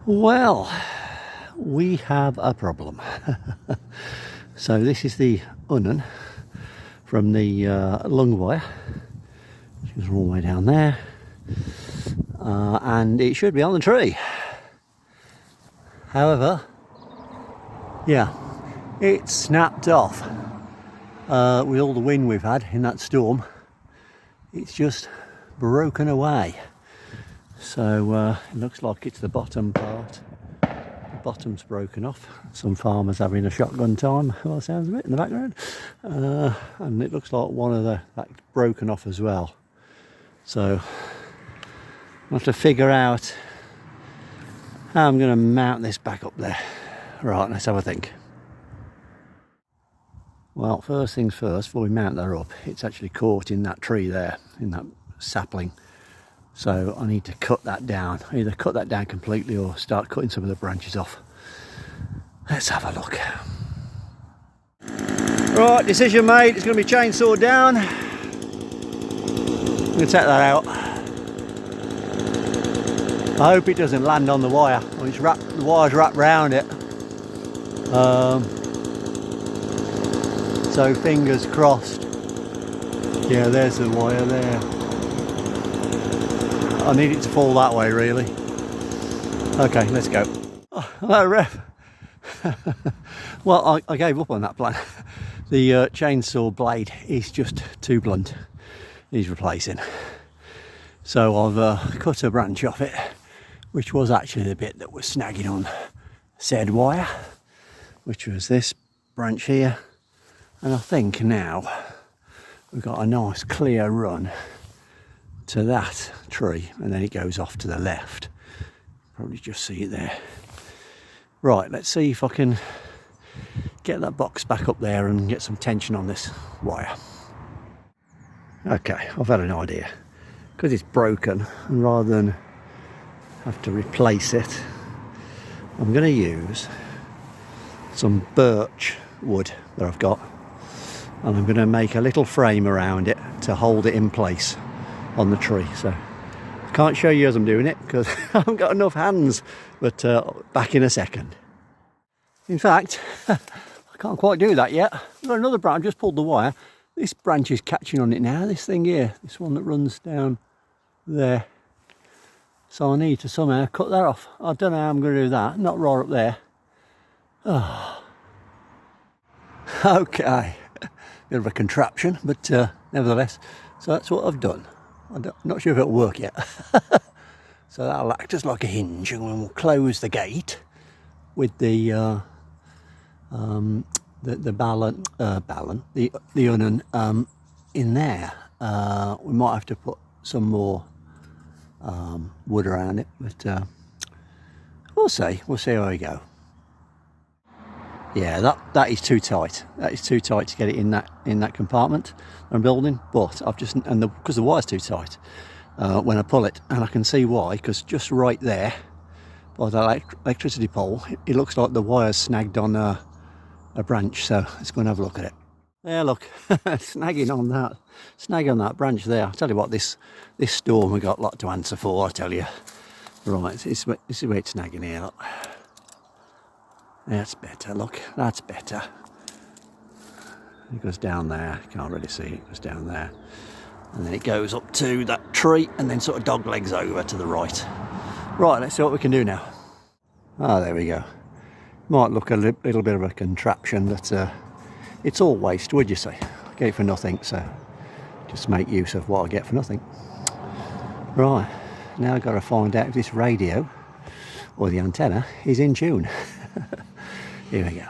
Well, we have a problem. So this is the UNUN from the lung wire, which is all the way down there, and it should be on the tree. However, yeah, it snapped off with all the wind we've had in that storm. It's just broken away. So it looks like it's the bottom part. The bottom's broken off. Some farmers having a shotgun time, well, it sounds a bit in the background. And it looks like one of that's broken off as well. So I'll have to figure out how I'm going to mount this back up there. Right, let's have a think. Well, first things first, before we mount that up, it's actually caught in that tree there, in that sapling. So I need to cut that down, either cut that down completely or start cutting some of the branches off. Let's have a look. Right, decision made, it's going to be chainsaw down. I'm going to take that out. I hope it doesn't land on the wire. The wire's wrapped around it. So fingers crossed. Yeah, there's the wire there. I need it to fall that way, really. Okay, let's go. Oh, hello, Ref. Well, I gave up on that plan. The chainsaw blade is just too blunt. Needs replacing. So I've cut a branch off it, which was actually the bit that was snagging on said wire, which was this branch here. And I think now we've got a nice clear run to that tree, and then it goes off to the left. Probably just see it there. Right, let's see if I can get that box back up there and get some tension on this wire. Okay, I've had an idea. Because it's broken, and rather than have to replace it, I'm going to use some birch wood that I've got, and I'm going to make a little frame around it to hold it in place on the tree. So I can't show you as I'm doing it because I haven't got enough hands, but back in a second. In fact, I can't quite do that yet. I've got another branch. I just pulled the wire. This branch is catching on it now, this thing here, this one that runs down there. So I need to somehow cut that off. I don't know how I'm going to do that, not right up there. Oh. Okay, bit of a contraption, but nevertheless, so that's what I've done. I'm not sure if it'll work yet. So that'll act just like a hinge, and we'll close the gate with the UNUN in there. We might have to put some more wood around it, but we'll see how we go. Yeah, that is too tight. That is too tight to get it in that compartment I'm building. But I've just, because the wire's too tight when I pull it, and I can see why, because just right there by the electricity pole, it looks like the wire's snagged on a branch. So let's go and have a look at it. There, look, snagging on that branch there. I'll tell you what, this storm we got a lot to answer for, I tell you. Right, this is where it's snagging here, look. That's better, look, that's better. It goes down there, can't really see it, it goes down there. And then it goes up to that tree and then sort of dog legs over to the right. Right, let's see what we can do now. Ah, there we go. Might look a little bit of a contraption, but it's all waste, would you say? I get it for nothing, so just make use of what I get for nothing. Right, now I've got to find out if this radio or the antenna is in tune. Here we go.